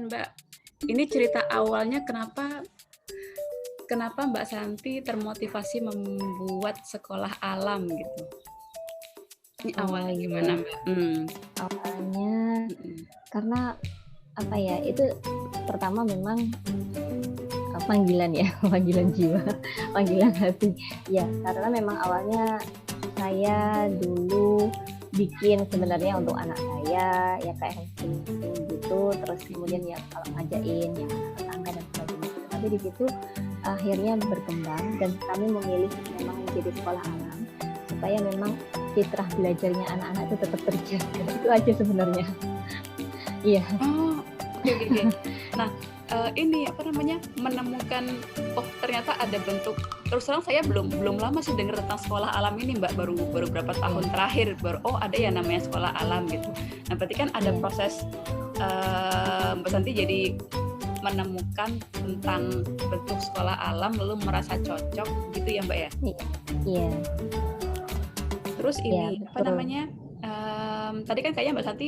Mbak, ini cerita awalnya kenapa kenapa Mbak Santi termotivasi membuat sekolah alam gitu? Ini Oh awalnya gimana iya, Mbak? awalnya Mhm. karena apa ya, itu pertama memang, panggilan ya, panggilan jiwa, panggilan hati. Ya, karena memang awalnya saya dulu bikin sebenarnya untuk anak saya, ya kayak homeschooling gitu, terus kemudian ya kalau ngajain yang anak tetangga dan sebagainya. Tapi di situ akhirnya berkembang dan kami memilih memang menjadi sekolah alam, supaya memang fitrah belajarnya anak-anak itu tetap terjaga, itu aja sebenarnya. Iya. Oh, oke oke oke. Nah, ini apa namanya, menemukan, oh ternyata ada bentuk terus terang saya belum belum lama sih dengar tentang sekolah alam ini Mbak, baru baru berapa Iya, tahun terakhir baru, oh ada ya namanya sekolah alam gitu. Nah berarti kan ada iya, proses, Mbak Santi jadi menemukan tentang bentuk sekolah alam lalu merasa cocok gitu ya Mbak ya? iya, iya, Terus iya, ini, apa betul. namanya, tadi kan kayaknya Mbak Santi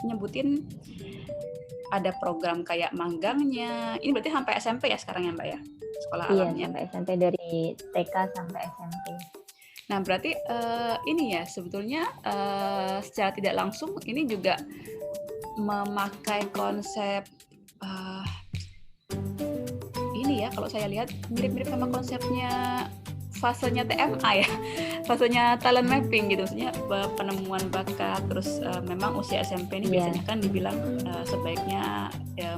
nyebutin ada program kayak magangnya, ini berarti sampai SMP ya sekarang ya Mbak ya? Sekolah Iya, alamnya? sampai SMP, dari TK sampai SMP. Nah berarti, ini ya sebetulnya, secara tidak langsung ini juga memakai konsep, eee, ini ya kalau saya lihat mirip-mirip sama konsepnya fasenya TMA ya, fasenya talent mapping gitu, maksudnya penemuan bakat, terus memang usia SMP ini Iya, biasanya kan dibilang sebaiknya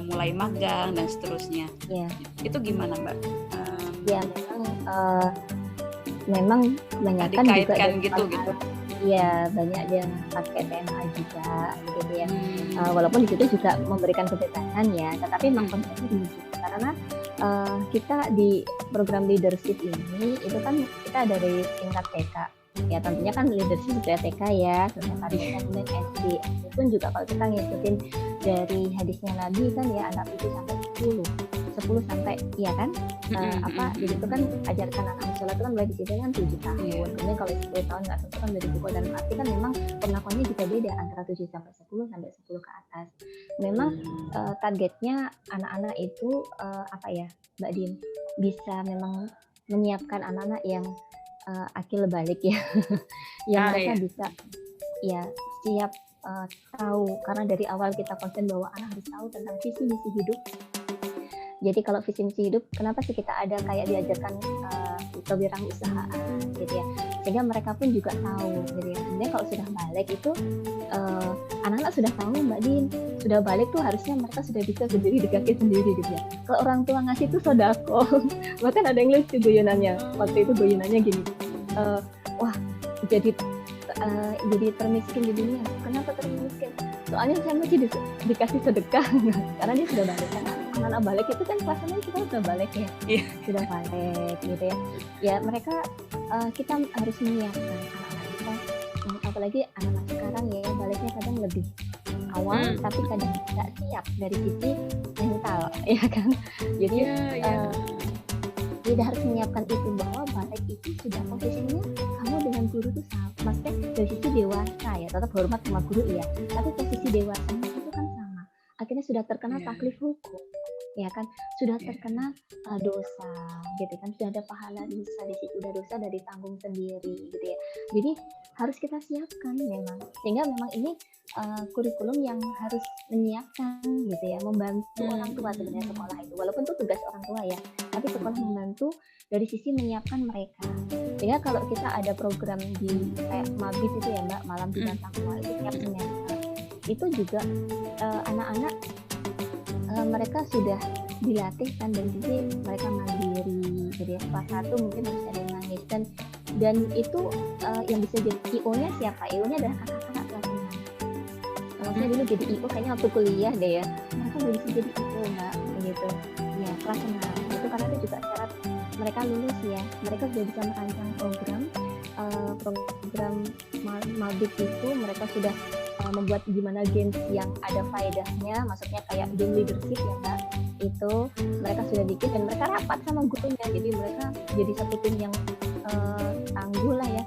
mulai magang dan seterusnya. iya, Itu gimana Mbak? iya, memang, memang Apakah kebanyakan juga dikaitkan dari gitu sekolah gitu? alam, iya, banyak yang pakai TMA juga gitu ya. Hmm, Walaupun di situ juga memberikan kebebasan ya, tetapi memang hmm, konsepnya begitu. Karena kita di program leadership ini itu kan kita dari tingkat TK. Ya tentunya kan leadership sudah TK ya, sudah sarjana, kemudian SD. SD pun juga kalau kita ngikutin dari hadisnya Nabi kan ya anak 7 sampai 10. 10 sampai iya kan? hmm, hmm, Apa hmm, di situ kan ajarkan anak sholat itu kan mulai di situ kan 7 iya, tahun. Kemudian kalau 10 tahun nggak tentu kan udah dipukul, dalam arti kan memang perlakuannya juga beda antara 7 sampai 10 sampai 10 ke atas. Memang hmm. targetnya anak-anak itu apa ya, Mbak Din, bisa memang menyiapkan anak-anak yang akil balik ya, yang Ah mereka iya, bisa ya siap tahu, karena dari awal kita konsen bahwa anak harus tahu tentang visi misi hidup. Jadi kalau visi misi hidup, kenapa sih kita ada kayak diajarkan kewirausahaan gitu ya, sehingga mereka pun juga tahu gitu ya. Sebenarnya kalau sudah balik itu eee, anak-anak sudah tahu Mbak Din, sudah balik tuh harusnya mereka sudah bisa berdiri di kaki sendiri gitu ya. Kalau orang tua ngasih tuh sodako, bahkan ada yang lucu guyonannya, waktu itu guyonannya gini, eee, "Wah jadi jadi termiskin di dunia, kenapa termiskin? Soalnya saya masih dikasih sedekah," karena dia sudah balik kan, anak-anak balik itu kan pasangan kita sudah balik ya, iya, sudah balik gitu ya. Ya mereka, kita harus menyiapkan anak-anak kita, apalagi anak-anak sekarang ya baliknya kadang lebih awal, hmm, tapi kadang tidak siap dari sisi mental ya kan. Jadi, iya iya, kita harus menyiapkan itu bahwa balik itu sudah posisinya kamu dengan guru itu sama, maksudnya dari sisi dewasa ya, tetap hormat sama guru iya, tapi posisi dewasanya itu kan sama. Akhirnya sudah terkena iya, taklif hukum, ya kan, sudah iya, terkena dosa, gitu kan, sudah ada pahala dosa di situ, udah dosa dari tanggung sendiri, gitu ya. Jadi harus kita siapkan memang, sehingga memang ini kurikulum yang harus menyiapkan, gitu ya, membantu orang tua sebenarnya hmm, sekolah itu, walaupun itu tugas orang tua ya, tapi sekolah membantu dari sisi menyiapkan mereka. Sehingga kalau kita ada program di kayak Mabit itu ya Mbak, Malam hmm, Bintang Tamu itu tiap hmm, semester, itu juga anak-anak mereka sudah dilatih kan dari sisi mereka mandiri gitu ya. Kelas 1 mungkin harus ada yang nangis, dan itu yang bisa jadi IO-nya siapa? IO-nya adalah kakak-kakak kelas 6. Saya hmm, dulu jadi IO kayaknya waktu kuliah deh ya. Mereka udah bisa jadi IO Mbak, gitu. Ya kelas 6 itu karena itu juga syarat mereka lulus ya. Mereka sudah bisa merancang program program Mabit itu mereka sudah membuat gimana games yang ada faedahnya, maksudnya kayak game leadership ya Mbak, itu mereka sudah bikin dan mereka rapat sama gurunya, jadi mereka jadi satu tim yang tangguh lah ya.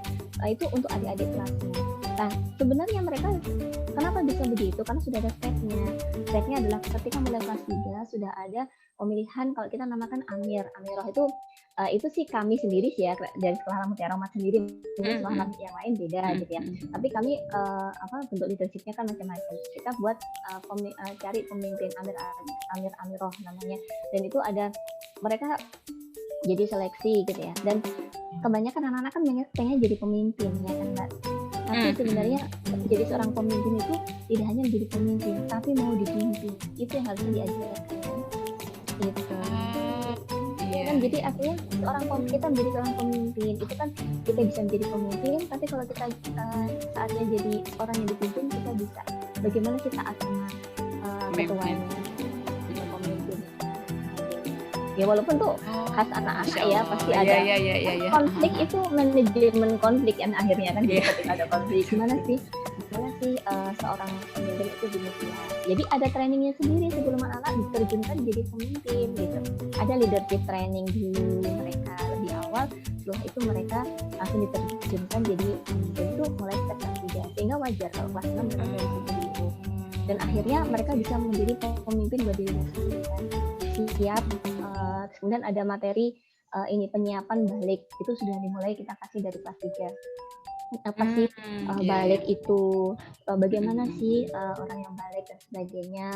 Itu untuk adik-adik kelasnya. Nah, sebenarnya mereka kenapa bisa begitu? Karena sudah ada stepnya. Stepnya adalah ketika mulai kelas 3 sudah ada pemilihan kalau kita namakan Amir. Amiroh itu sih kami sendiri sih ya dari sekolah Mutiara Rahmat sendiri. Mungkin sekolah yang lain beda gitu ya. Tapi kami bentuk leadershipnya kan macam-macam. Kita buat cari pemimpin Amiroh namanya. Dan itu ada mereka jadi seleksi gitu ya. Dan kebanyakan anak-anak kan pengen jadi pemimpin ya kan Mbak. Tapi sebenarnya jadi seorang pemimpin itu tidak hanya menjadi pemimpin, tapi mau dipimpin. Itu yang harus diajarkan. Gitu. Kan jadi artinya kita menjadi seorang pemimpin itu kan kita bisa menjadi pemimpin, tapi kalau kita saatnya jadi orang yang dipimpin kita bisa bagaimana kita asana ketuanya pemimpin. Ya walaupun tuh khas anak-anak ya pasti ada konflik itu manajemen konflik kan akhirnya kan ketika ada konflik gimana sih seorang pemimpin itu dimulai. Jadi ada trainingnya sendiri sebelum anak-anak diterjunkan jadi pemimpin gitu. Ada leadership training dulu mereka lebih awal, setelah itu mereka langsung diterjunkan jadi pemimpin itu mulai step kelas 3 sehingga wajar kalau kelas 6 mereka dari situ dan akhirnya mereka bisa menjadi pemimpin buat dirinya sendiri kan. Siap. Kemudian ada materi ini penyiapan balik itu sudah dimulai kita kasih dari kelas 3. Apa sih balik itu bagaimana sih orang yang balik dan sebagainya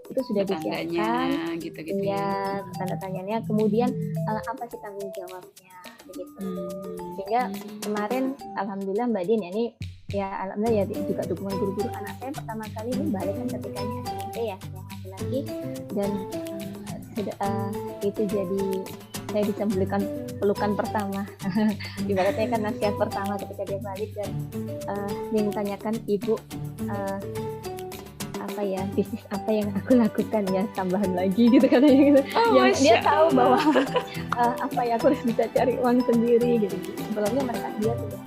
itu sudah disiapkan gitu-gitu ya tanda tanyanya kemudian apa sih tanggung jawabnya begitu sehingga kemarin alhamdulillah Mbak Din ya ini ya alhamdulillah ya juga dukungan guru-guru anak saya pertama kali ini balik kan ketika ini SMP ya yang laki-laki dan itu jadi saya bisa memberikan pelukan pertama ibaratnya kan nasihat pertama ketika dia balik dan dia ditanyakan ibu apa ya bisnis apa yang aku lakukan ya tambahan lagi gitu katanya gitu yang dia tahu bahwa apa ya aku harus bisa cari uang sendiri gitu sebelumnya mereka dia sudah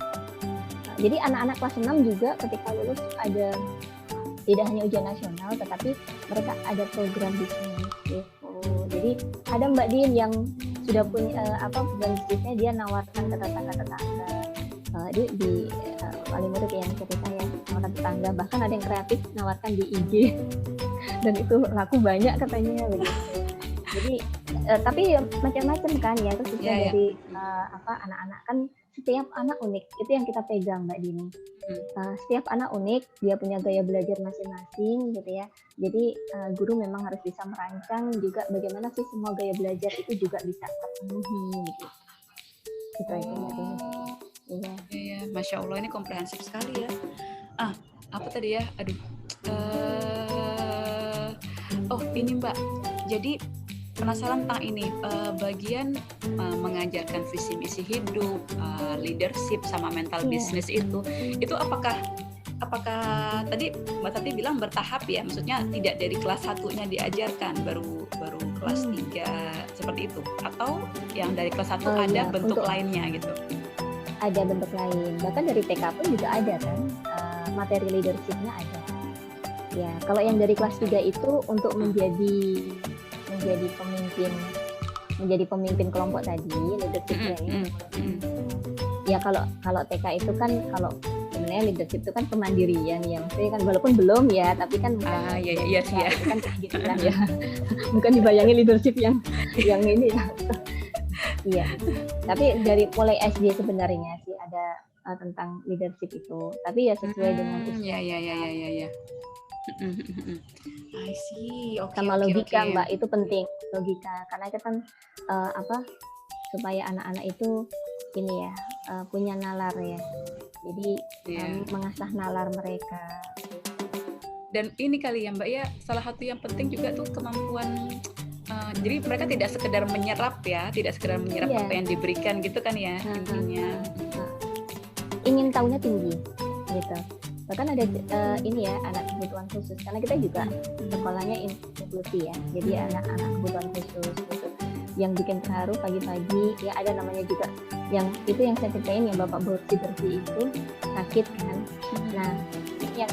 jadi anak-anak kelas 6 juga ketika lulus ada tidak hanya ujian nasional tetapi mereka ada program bisnis gitu. Jadi ada Mbak Din yang sudah punya program bisnisnya dia nawarkan ke tetangga di wali murid yang cerita ya nawarkan tetangga bahkan ada yang kreatif nawarkan di IG dan itu laku banyak katanya begitu. Jadi tapi macam-macam kan ya itu dari anak-anak kan setiap anak unik itu yang kita pegang Mbak Dini. Setiap anak unik dia punya gaya belajar masing-masing gitu ya. Jadi guru memang harus bisa merancang juga bagaimana sih semua gaya belajar itu juga bisa terpenuhi gitu. Itu aja Mbak Dini. Iya, Masya Allah ini komprehensif sekali ya. Apa tadi ya? Oh ini Mbak. Jadi penasaran tentang ini bagian mengajarkan visi misi hidup, leadership sama mental bisnis itu apakah tadi Mbak Tati bilang bertahap ya, maksudnya tidak dari kelas 1-nya diajarkan baru kelas 3 seperti itu atau yang dari kelas 1 ada bentuk lainnya gitu. Ada bentuk lain, bahkan dari TK pun juga ada kan materi leadershipnya ada. Ya, kalau yang dari kelas 3 itu untuk menjadi pemimpin kelompok tadi leadershipnya ini. Ya kalau TK itu kan kalau sebenarnya leadership itu kan kemandirian ya maksudnya kan walaupun belum ya tapi kan iya sih ya. Itu kan kayak gitu kan ya. Bukan dibayangin leadership yang ini ya. Iya. Tapi dari mulai SD sebenarnya sih ada tentang leadership itu. Tapi ya sesuai dengan usia. Iya. I see. Sama logika Mbak itu penting logika karena itu kan supaya anak-anak itu ini ya punya nalar ya jadi mengasah nalar mereka dan ini kali ya Mbak ya salah satu yang penting juga tuh kemampuan jadi mereka tidak sekedar menyerap apa yang diberikan gitu kan ya intinya ingin tahunya tinggi gitu. Bahkan ada ini ya anak kebutuhan khusus karena kita juga sekolahnya inklusi ya jadi anak-anak kebutuhan khusus gitu yang bikin terharu pagi-pagi ya ada namanya juga yang itu yang saya ceritain yang bapak bersih itu sakit kan nah yang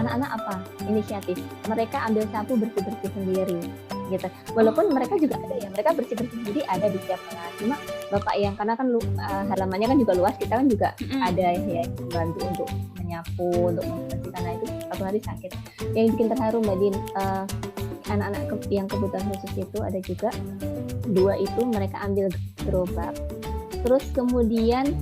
anak-anak apa inisiatif mereka ambil sapu bersih-bersih sendiri gitu walaupun mereka juga ada ya mereka bersih-bersih sendiri ada di setiap kelas cuma bapak yang karena kan halamannya kan juga luas, kita kan juga Mm-mm. ada ya yang membantu untuk menyapu, untuk membersihkan. Nah itu satu hari sakit. Yang bikin terharu Mbak Din, anak-anak yang kebutuhan khusus itu ada juga 2 itu mereka ambil gerobak, terus kemudian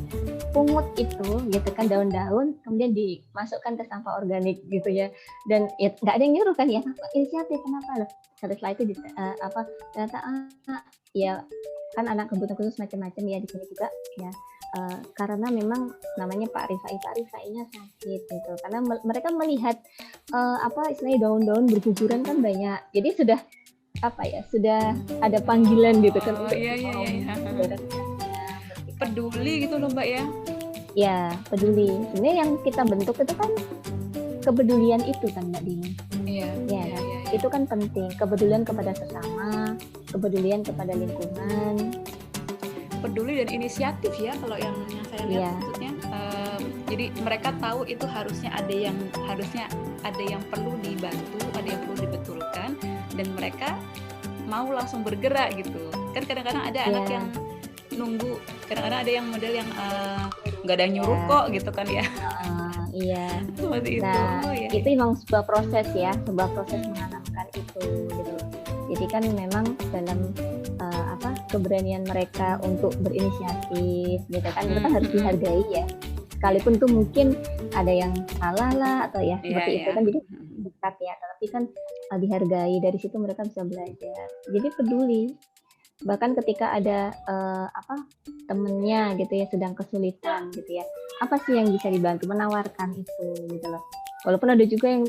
pungut itu gitu kan daun-daun, kemudian dimasukkan ke sampah organik gitu ya, dan ya nggak ada yang nyuruh kan ya, inisiatif kenapa loh. Setelah itu ternyata ya kan anak kebutuhan khusus macam-macam ya di sini juga ya, karena memang namanya Pak Rifainya sakit gitu, karena mereka melihat istilahnya daun-daun berguguran kan banyak, jadi sudah sudah ada panggilan gitu kan Oh untuk iya iya iya. membersihkannya. Peduli gitu loh Mbak ya. Ya peduli. Sebenarnya yang kita bentuk itu kan kepedulian itu kan Mbak Dini. Iya. Ya Iya kan? iya. Itu kan penting. Kepedulian kepada sesama, kepedulian kepada lingkungan. Peduli dan inisiatif ya kalau yang saya lihat Iya. maksudnya. Jadi mereka tahu itu harusnya ada yang perlu dibantu, ada yang perlu dibetulkan, dan mereka mau langsung bergerak gitu. Kan kadang-kadang ada anak yang nunggu, kadang-kadang ada yang model yang nggak ada yang nyuruh kok gitu kan ya. Iya. Seperti itu. Nah, ya. itu memang sebuah proses ya, sebuah proses menanamkan itu gitu. Jadi kan memang dalam keberanian mereka untuk berinisiatif gitu kan, itu kan harus dihargai ya. Sekalipun tuh mungkin ada yang salah lah atau ya seperti itu kan, jadi dekat ya, tapi kan dihargai, dari situ mereka bisa belajar. Jadi peduli. Bahkan ketika ada temennya gitu ya sedang kesulitan gitu ya, apa sih yang bisa dibantu, menawarkan itu gitu loh. Walaupun ada juga yang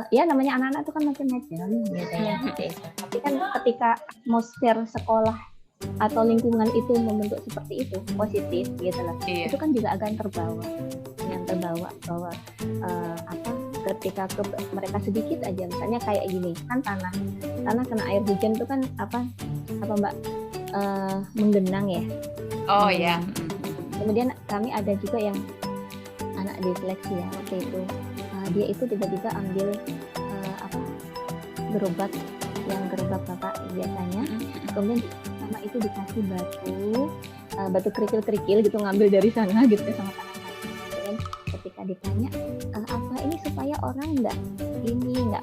ya namanya anak-anak itu kan macam-macam gitu ya. Tapi kan ketika atmosfer sekolah atau lingkungan itu membentuk seperti itu, positif gitu loh, itu kan juga akan terbawa bahwa ketika mereka sedikit aja, misalnya kayak gini kan, tanah kena air hujan itu kan apa Mbak, menggenang ya. Oh ya. Kemudian kami ada juga yang anak disleksi ya waktu itu, dia itu tiba-tiba ambil gerobak bapak biasanya, kemudian sama itu dikasih batu kerikil gitu, ngambil dari sana gitu sama tangan-tangan. Dan ketika ditanya apa ini supaya orang nggak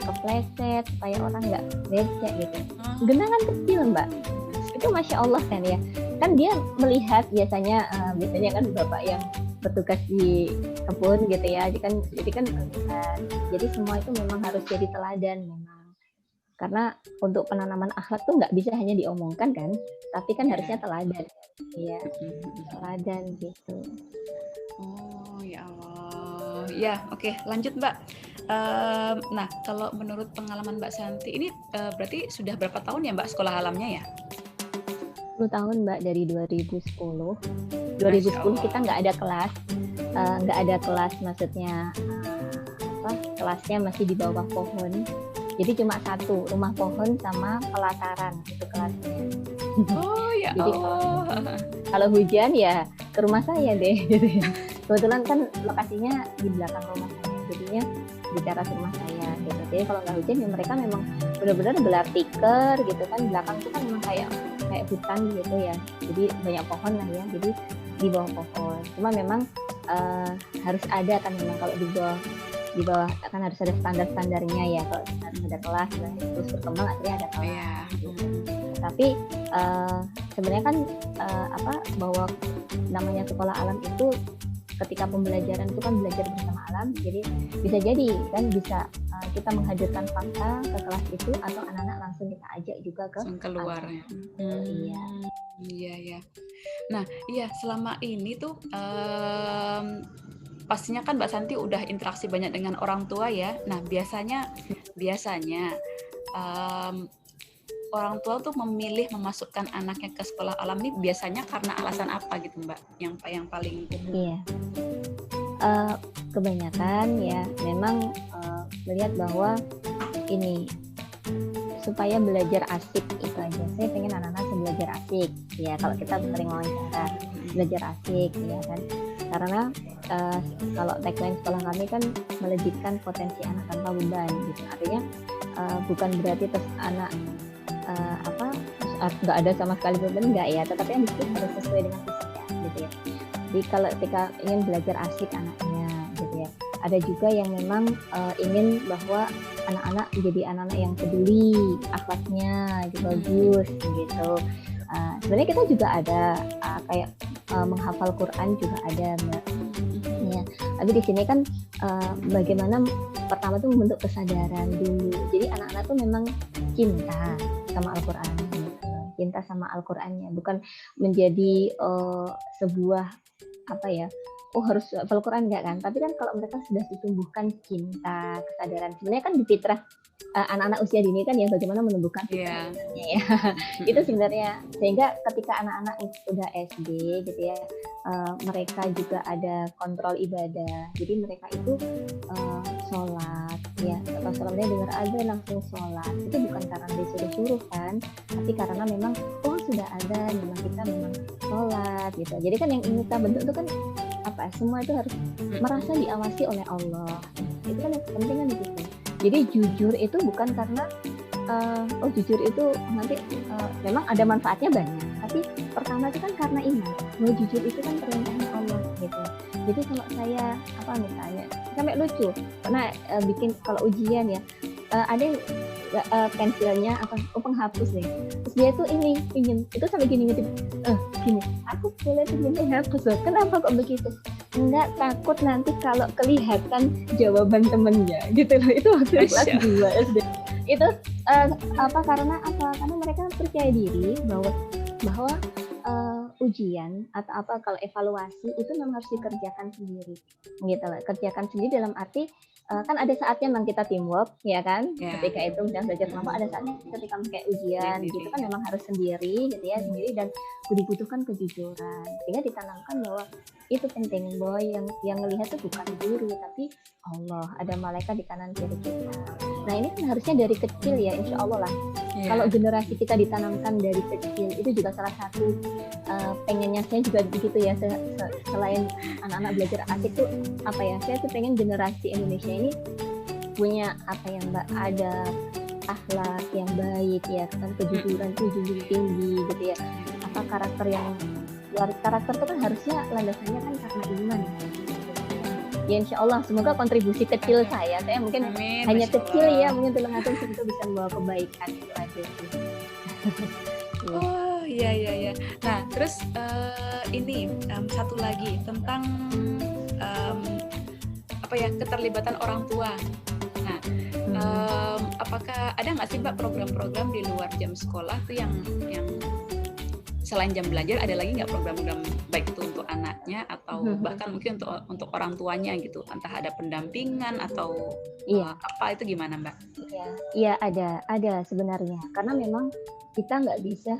kepleset, supaya orang nggak becek gitu, genangan kecil Mbak, itu Masya Allah kan ya, kan dia melihat biasanya kan bapak yang bertugas di kebun gitu ya, jadi kan melihat, jadi semua itu memang harus jadi teladan memang, karena untuk penanaman akhlak tuh nggak bisa hanya diomongkan kan, tapi kan harusnya teladan ya, teladan gitu. Oh ya Allah, ya oke, lanjut Mbak. Nah kalau menurut pengalaman Mbak Santi ini berarti sudah berapa tahun ya Mbak sekolah alamnya ya? 10 tahun Mbak, dari 2010 kita nggak ada kelas, maksudnya kelasnya masih di bawah pohon, jadi cuma satu rumah pohon sama pelataran itu kelasnya. Oh ya jadi, Allah. Kalau hujan ya ke rumah saya deh gitu ya. Kebetulan kan lokasinya di belakang rumah saya, jadinya di teras rumah saya gitu. Jadi kalau nggak hujan ya mereka memang benar-benar gelar tikar gitu kan, belakang itu kan memang kayak hutan gitu ya, jadi banyak pohon lah ya, jadi di bawah pohon. Cuma memang harus ada kan, memang kalau di bawah kan harus ada standarnya ya, kalau harus ada kelas lah, terus berkembang akhirnya ada kelas gitu. Tapi sebenarnya kan bahwa namanya sekolah alam itu ketika pembelajaran itu kan belajar bersama alam, jadi bisa jadi kan bisa kita menghadirkan fakta ke kelas itu, atau anak-anak langsung kita ajak juga ke keluar ya. Iya. Nah iya, selama ini tuh pastinya kan Mbak Santi udah interaksi banyak dengan orang tua ya. Nah biasanya orang tua tuh memilih memasukkan anaknya ke sekolah alam ini biasanya karena alasan apa gitu Mbak? Yang paling umum. Iya. Kebanyakan ya memang melihat bahwa ini supaya belajar asik itu aja. Saya pengen anak-anak belajar asik ya, kalau kita sering wawancara, belajar asik ya kan. Karena kalau tagline sekolah kami kan melejitkan potensi anak tanpa beban gitu. Artinya bukan berarti terus anak nggak ada sama sekali beban nggak ya, tetapi yang itu harus sesuai dengan fisiknya gitu ya. Jadi kalau ketika ingin belajar asik anaknya gitu ya, ada juga yang memang ingin bahwa anak-anak menjadi anak-anak yang peduli, akhlaknya gitu, bagus gitu. Sebenarnya kita juga ada kayak menghafal Quran juga ada Mbak. Ya, tapi di sini kan bagaimana pertama tuh membentuk kesadaran dulu. Jadi anak-anak tuh memang cinta sama Al-Quran, gitu. Cinta sama Al-Qurannya, bukan menjadi sebuah apa ya, oh harus hafal Quran enggak kan? Tapi kan kalau mereka sudah ditumbuhkan cinta, kesadaran, sebenarnya kan di fitrah anak-anak usia dini kan ya, bagaimana menumbuhkan fitrahnya ya. Itu sebenarnya, sehingga ketika anak-anak udah SD gitu ya, mereka juga ada kontrol ibadah. Jadi mereka itu sholat ya, atau sholatnya dengar azan langsung sholat. Itu bukan karena disuruh-suruh kan, tapi karena memang sudah ada, memang kita memang sholat gitu. Jadi kan yang ingin kita bentuk itu kan apa? Semua itu harus merasa diawasi oleh Allah. Itu kan yang penting kan gitu. Jadi jujur itu bukan karena jujur itu nanti memang ada manfaatnya banyak. Tapi pertama itu kan karena iman. Bahwa jujur itu kan perintahnya Allah gitu. Jadi kalau saya misalnya sampai lucu, karena bikin kalau ujian ya, ada yang pensilnya penghapus nih, terus dia tuh ini pinjem itu sampai gini, aku boleh pinjam hapus loh, kenapa kok begitu? Enggak, takut nanti kalau kelihatan jawaban temennya gitu loh. Itu waktu kelas 2 SD itu karena mereka percaya diri bahwa ujian atau kalau evaluasi itu memang harus dikerjakan sendiri gitu loh. Kerjakan sendiri dalam arti kan ada saatnya memang kita teamwork ya kan, ketika itu misalnya belajar kelompok, ada saatnya ketika kayak ujian gitu kan memang harus sendiri gitu ya, sendiri, dan dibutuhkan kejujuran, sehingga ditanamkan bahwa itu penting, bahwa yang melihat itu bukan guru tapi Allah, ada malaikat di kanan kiri kita. Nah ini kan harusnya dari kecil ya, insya Allah lah. Kalau generasi kita ditanamkan dari kecil, itu juga salah satu pengennya saya juga begitu ya. Selain anak-anak belajar asik tuh saya tuh pengen generasi Indonesia ini punya Mbak, ada akhlak yang baik ya, kan kejujuran tuh jujur tinggi gitu ya. Karakter itu kan harusnya landasannya kan karena iman ya. Insya Allah semoga kontribusi kecil saya mungkin hanya kecil ya, mungkin tulang atom itu bisa membawa kebaikan, itu aja sih. Oh iya. Nah terus ini satu lagi tentang keterlibatan orang tua. Nah apakah ada nggak sih Mbak program-program di luar jam sekolah tuh yang selain jam belajar, ada lagi nggak program-program baik itu untuk anaknya atau bahkan mungkin untuk orang tuanya gitu, entah ada pendampingan atau apa, itu gimana Mbak? Iya ada sebenarnya, karena memang kita nggak bisa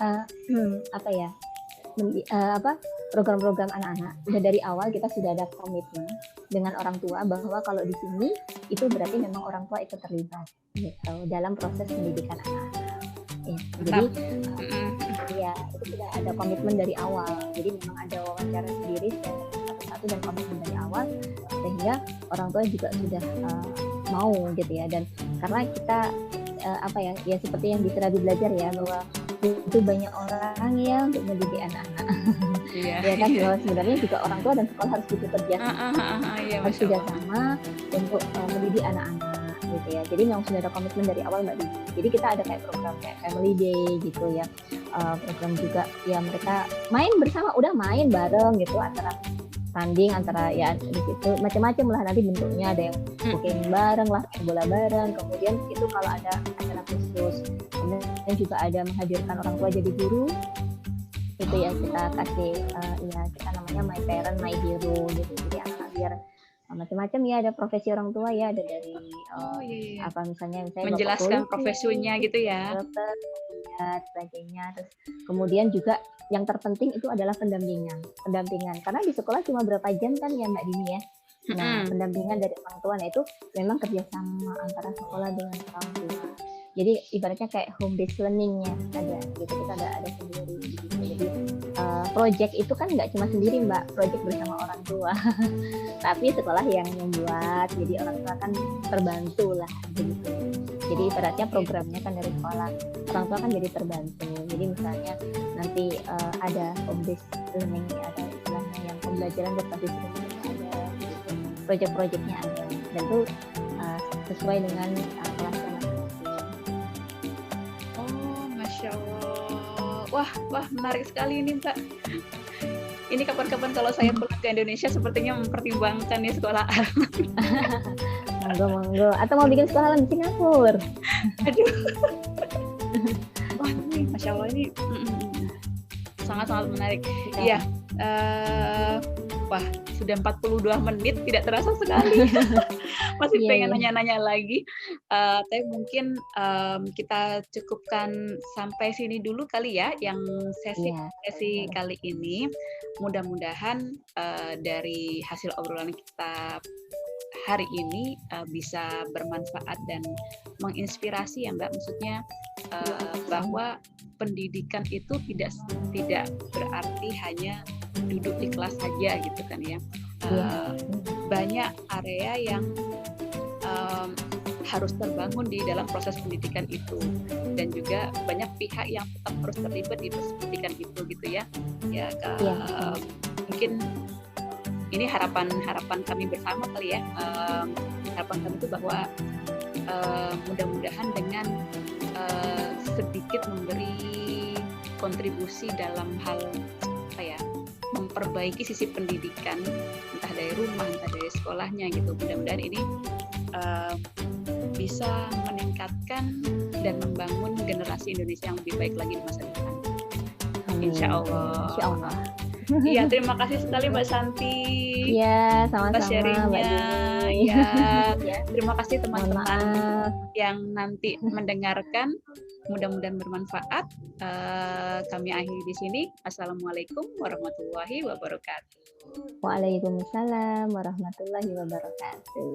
program-program anak-anak udah dari awal kita sudah ada komitmen dengan orang tua bahwa kalau di sini itu berarti memang orang tua ikut terlibat gitu dalam proses pendidikan anak-anak. Jadi itu sudah ada komitmen dari awal. Jadi memang ada wawancara sendiri satu-satu dan komitmen dari awal, sehingga orang tua juga sudah mau gitu ya. Dan karena kita seperti yang di Serabi Belajar ya, bahwa itu banyak orang yang untuk mendidik anak-anak. Ya kan, bahwa sebenarnya juga orang tua dan sekolah harus bekerja harus kerjasama untuk mendidik anak-anak gitu ya. Jadi memang sudah ada komitmen dari awal Mbak Didi. Jadi kita ada kayak program kayak Family Day gitu ya, program juga ya mereka main bersama, udah main bareng gitu, antara tanding, antara ya di situ macam-macam lah nanti bentuknya, ada yang booking bareng lah, main bola bareng, kemudian itu kalau ada acara khusus, kemudian juga ada menghadirkan orang tua jadi guru itu ya, kita kasih kita namanya My Parent My Hero gitu. Jadi anak-anak biar macam-macam ya, ada profesi orang tua ya, ada dari misalnya menjelaskan profesinya gitu ya, dokter dan sebagainya. Terus kemudian juga yang terpenting itu adalah pendampingan karena di sekolah cuma berapa jam kan ya Mbak Dini ya. Nah pendampingan dari orang tua, nah itu memang kerjasama antara sekolah dengan orang tua. Jadi ibaratnya kayak home based learningnya ada gitu, kita ada sendiri gitu. Jadi project itu kan nggak cuma sendiri Mbak, project bersama orang tua tapi sekolah yang membuat, jadi orang tua kan terbantu lah begitu. Jadi Oh, ibaratnya gitu. programnya kan dari sekolah, orang tua kan jadi terbantu. Jadi misalnya nanti ada home based learning, ada istilahnya yang pembelajaran berbasis rumah itu ada, gitu. Project-projectnya ada, dan itu sesuai dengan kelasnya masing-masing. Oh, Masya Allah. Wah, wah, menarik sekali ini, Mbak. Ini kapan-kapan kalau saya pulang ke Indonesia sepertinya mempertimbangkan nih sekolah. Monggo monggo, atau mau bikin sekolah di Singapura? Aduh, wah ini Masya Allah ini sangat-sangat menarik. Iya, wah sudah 42 menit, tidak terasa sekali. Masih Iya pengen iya. nanya-nanya lagi. Tapi mungkin kita cukupkan sampai sini dulu kali ya, yang sesi Iya, sesi boleh. kali ini. Mudah-mudahan dari hasil obrolan kita hari ini bisa bermanfaat dan menginspirasi ya Mbak. Maksudnya bahwa pendidikan itu tidak berarti hanya duduk di kelas saja gitu kan ya. Iya. Banyak area yang harus terbangun di dalam proses pendidikan itu, dan juga banyak pihak yang tetap harus terlibat di proses pendidikan itu gitu ya. Ya Iya. mungkin ini harapan kami bersama kali ya. Harapan kami itu bahwa mudah-mudahan dengan sedikit memberi kontribusi dalam hal apa ya, memperbaiki sisi pendidikan, entah dari rumah, entah dari sekolahnya gitu. Mudah-mudahan ini bisa meningkatkan dan membangun generasi Indonesia yang lebih baik lagi di masa depan. Insya Allah. Insya Allah. Iya, terima kasih sekali Mbak Santi Iya, atas sama-sama Mbak sharingnya. Dini. Ya, Ya, terima kasih mohon teman-teman maaf. yang nanti mendengarkan. Mudah-mudahan bermanfaat. Kami akhiri di sini. Assalamualaikum warahmatullahi wabarakatuh. Waalaikumsalam warahmatullahi wabarakatuh.